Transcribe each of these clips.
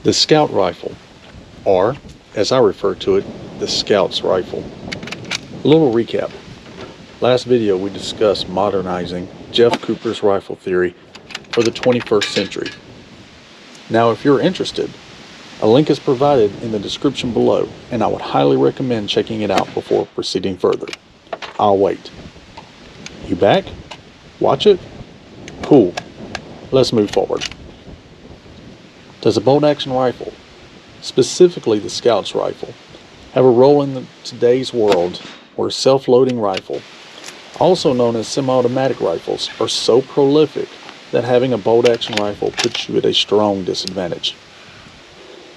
The Scout Rifle, or, as I refer to it, the Scout's Rifle. A little recap. Last video we discussed modernizing Jeff Cooper's rifle theory for the 21st century. Now if you're interested, a link is provided in the description below, and I would highly recommend checking it out before proceeding further. I'll wait. You back? Watch it? Cool. Let's move forward. Does a bolt-action rifle, specifically the Scout's rifle, have a role in today's world where self-loading rifle, also known as semi-automatic rifles, are so prolific that having a bolt-action rifle puts you at a strong disadvantage?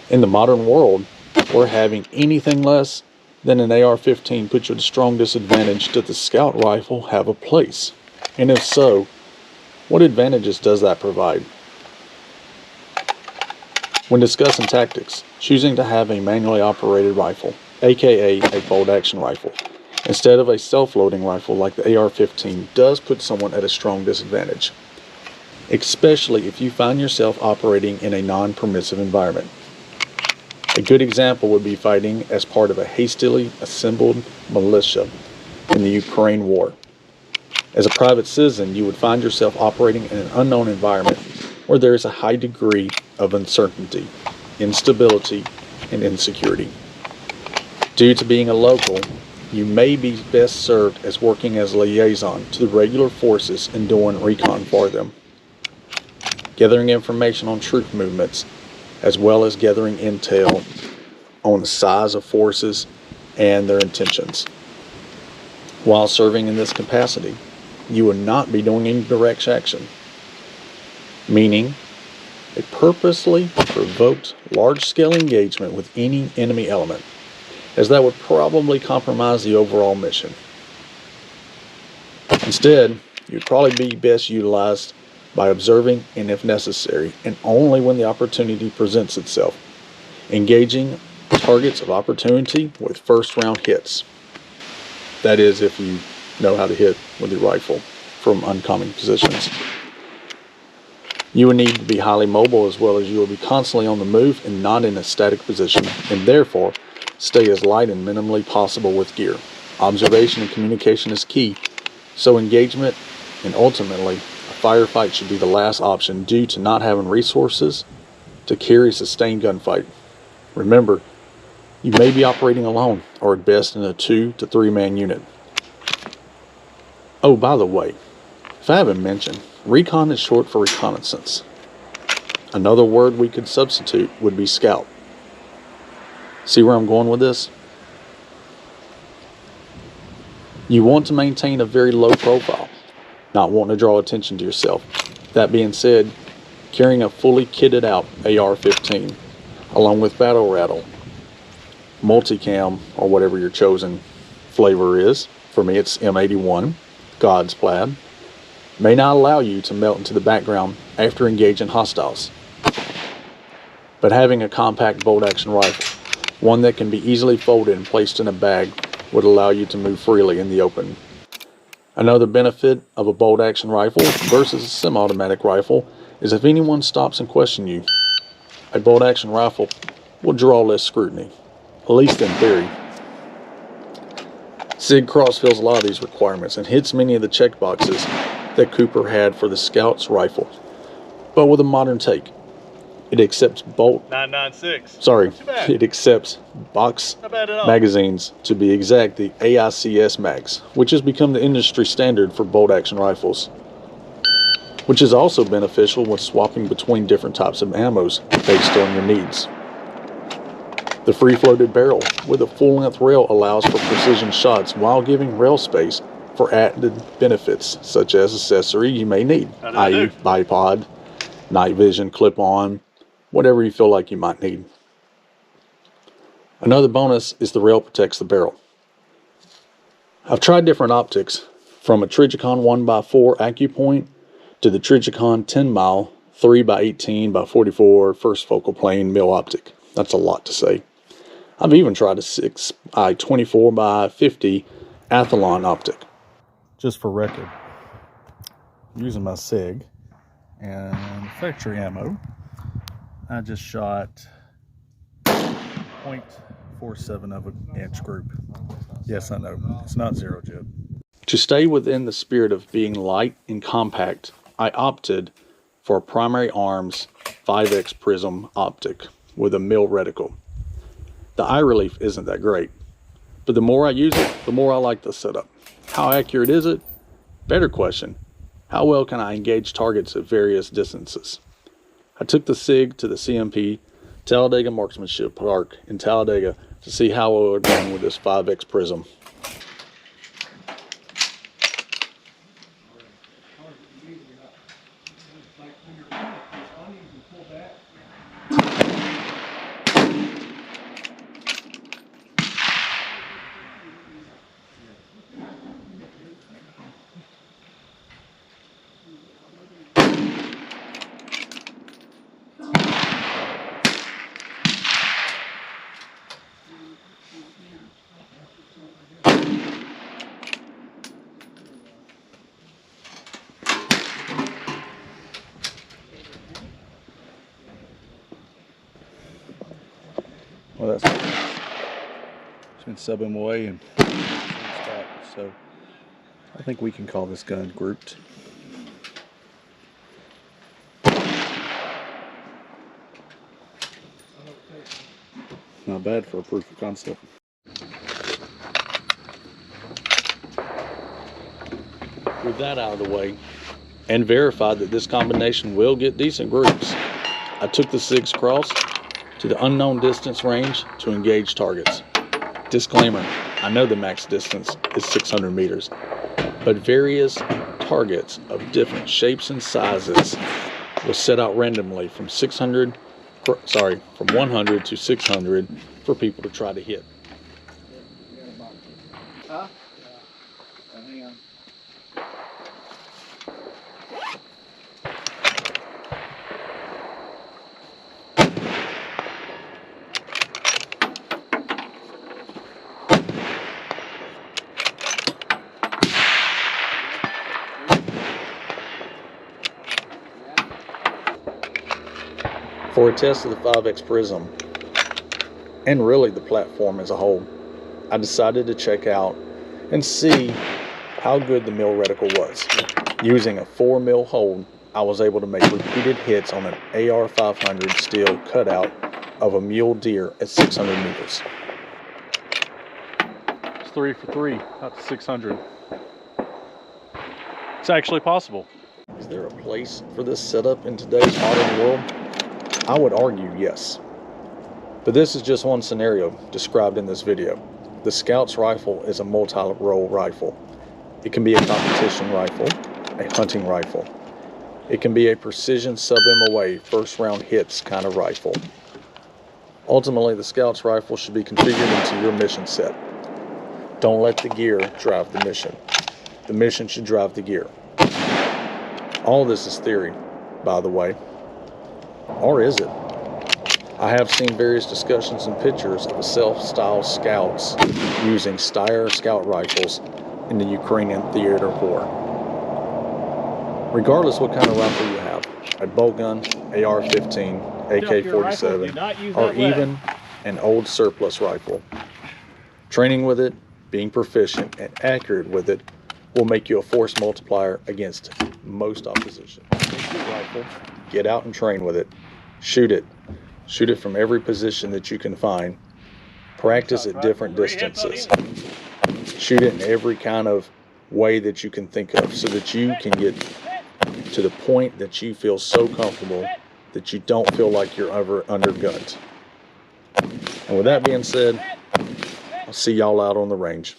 In the modern world, where having anything less than an AR-15 puts you at a strong disadvantage, does the Scout rifle have a place? And if so, what advantages does that provide? When discussing tactics, choosing to have a manually operated rifle, aka a bolt-action rifle, instead of a self-loading rifle like the AR-15 does put someone at a strong disadvantage, especially if you find yourself operating in a non-permissive environment. A good example would be fighting as part of a hastily assembled militia in the Ukraine war. As a private citizen, you would find yourself operating in an unknown environment where there is a high degree of uncertainty, instability, and insecurity. Due to being a local, you may be best served as working as a liaison to the regular forces and doing recon for them, gathering information on troop movements, as well as gathering intel on the size of forces and their intentions. While serving in this capacity, you would not be doing any direct action, meaning a purposely provoked large-scale engagement with any enemy element, as that would probably compromise the overall mission. Instead, you'd probably be best utilized by observing and, if necessary, and only when the opportunity presents itself, engaging targets of opportunity with first-round hits. That is, if you know how to hit with your rifle from uncommon positions. You will need to be highly mobile, as well as you will be constantly on the move and not in a static position, and therefore stay as light and minimally possible with gear. Observation and communication is key, so engagement and ultimately a firefight should be the last option due to not having resources to carry a sustained gunfight. Remember, you may be operating alone or at best in a 2 to 3 man unit. Oh, by the way, if I haven't mentioned, recon is short for reconnaissance. Another word we could substitute would be scout. See where I'm going with this? You want to maintain a very low profile, not wanting to draw attention to yourself. That being said, carrying a fully kitted out AR-15, along with battle rattle, multicam, or whatever your chosen flavor is, for me it's M81, God's plaid, may not allow you to melt into the background after engaging hostiles. But having a compact bolt-action rifle, one that can be easily folded and placed in a bag, would allow you to move freely in the open. Another benefit of a bolt-action rifle versus a semi-automatic rifle is if anyone stops and questions you, a bolt-action rifle will draw less scrutiny, at least in theory. Sig Cross fills a lot of these requirements and hits many of the checkboxes that Cooper had for the Scout's rifle, but with a modern take. It accepts bolt 996. It accepts box magazines, to be exact, the AICS mags, which has become the industry standard for bolt-action rifles, which is also beneficial when swapping between different types of ammos based on your needs. The free-floated barrel with a full-length rail allows for precision shots while giving rail space for added benefits such as accessory you may need, i.e. bipod, night vision, clip-on, whatever you feel like you might need. Another bonus is the rail protects the barrel. I've tried different optics, from a Trijicon 1x4 AccuPoint to the Trijicon 10 mile 3x18x44 first focal plane mil optic. That's a lot to say. I've even tried a 6x24x50 Athlon optic. Just for record, using my SIG and factory ammo, I just shot 0.47 of an inch group. Yes, I know, it's not zero jib. To stay within the spirit of being light and compact, I opted for a primary arms 5x prism optic with a mil reticle. The eye relief isn't that great, but the more I use it, the more I like the setup. How accurate is it? Better question, how well can I engage targets at various distances? I took the SIG to the CMP Talladega Marksmanship Park in Talladega to see how it would run with this 5x prism. Well, that's it's been subbing away and so I think we can call this gun grouped. Not bad for a proof of concept. With that out of the way and verified that this combination will get decent groups, I took the SIGs cross to the unknown distance range to engage targets. Disclaimer, I know the max distance is 600 meters, but various targets of different shapes and sizes was set out randomly from 100 to 600 for people to try to hit. Huh? Hang on. For a test of the 5X Prism, and really the platform as a whole, I decided to check out and see how good the mil reticle was. Using a 4 mil hold, I was able to make repeated hits on an AR-500 steel cutout of a mule deer at 600 meters. It's 3 for 3 out to 600. It's actually possible. Is there a place for this setup in today's modern world? I would argue yes. But this is just one scenario described in this video. The Scout's rifle is a multi-role rifle. It can be a competition rifle, a hunting rifle. It can be a precision sub-MOA first round hits kind of rifle. Ultimately, the Scout's rifle should be configured into your mission set. Don't let the gear drive the mission. The mission should drive the gear. All this is theory, by the way. Or is it? I have seen various discussions and pictures of self-styled scouts using Steyr scout rifles in the Ukrainian theater war. Regardless what kind of rifle you have, a bolt gun, AR-15, AK-47, or even an old surplus rifle, training with it, being proficient and accurate with it will make you a force multiplier against most opposition. Take your rifle, get out and train with it, shoot it. Shoot it from every position that you can find. Practice at different distances. Shoot it in every kind of way that you can think of so that you can get to the point that you feel so comfortable that you don't feel like you're ever undergunned. And with that being said, I'll see y'all out on the range.